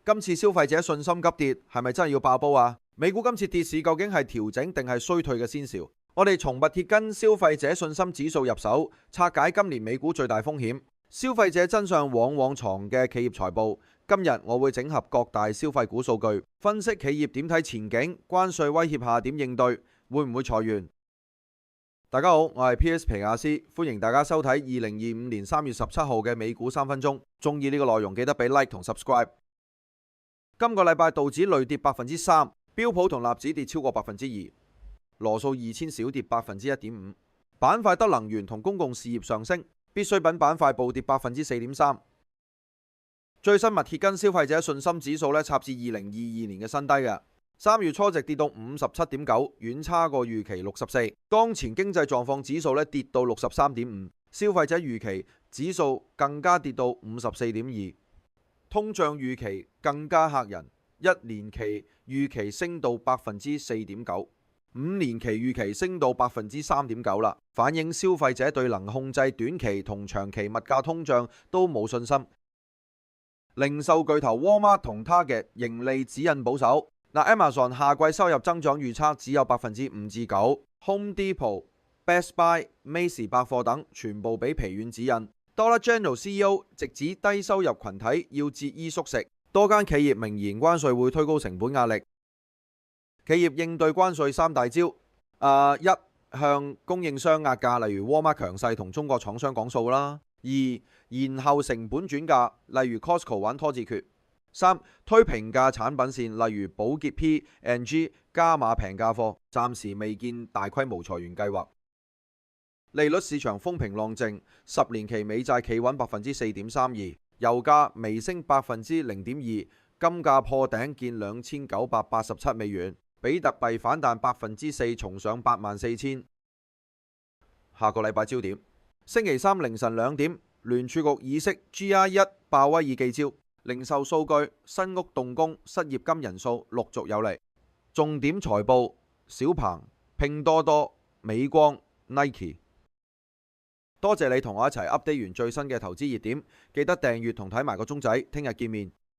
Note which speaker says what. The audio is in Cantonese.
Speaker 1: 今次消費者信心急跌，係咪真係要爆煲啊？美股今次跌市究竟係調整定係衰退嘅先兆？我哋從密歇根消費者信心指數入手，拆解今年美股最大風險。消費者真相往往藏嘅企業財報。今日我會整合各大消費股數據，分析企業點睇前景，關稅威脅下點應對，會唔會裁員？大家好，我係 PS 皮亞斯，歡迎大家收睇2025年3月17號嘅美股3分鐘。中意呢個內容記得俾 like 同 subscribe。今個禮拜道指累跌3%，標普同納指跌超過2%，羅素2000小跌1.5%。板塊得能源同公共事業上升，必需品板塊暴跌4.3%。最新密歇根消費者信心指數插至2022年嘅新低嘅，3月初值跌到57.9，遠差過預期64。當前經濟狀況指數跌到63.5，消費者預期指數更加跌到54.2。通脹預期更加嚇人，1年期預期升到4.9%，5年期預期升到3.9%啦，反映消費者對能控制短期同長期物價通脹都冇信心。零售巨頭 Walmart 同 Target 盈利指引保守。Amazon 夏季收入增長預測只有5%至9%，Home Depot、Best Buy、Macy's 百貨等全部俾疲軟指引。Dollar General CEO 直指低收入群體要節衣縮食，多間企業明言關稅會推高成本壓力。企業應對關稅3大招：1. 向供應商壓價，例如 Walmart 強勢同中國廠商講數啦；2. 延後成本轉嫁，例如 Costco 玩拖字訣；3. 推平價產品線，例如寶潔 P&G 加碼平價貨，暫時未見大規模裁員計劃。利率市場風平浪靜，10年期美債企穩4.32%，油價微升0.2%，金價破頂見2987美元，比特幣反彈4%，重上84000。下個禮拜焦點，星期三凌晨2點，聯儲局議息 GR1 鮑威爾記招，零售數據、新屋動工、失業金人數陸續有嚟。重點財報：小鵬、拼多多、美光、Nike。多謝你同我一齊 update 完最新嘅投資熱點，記得訂閱同睇埋個鐘仔，聽日見面。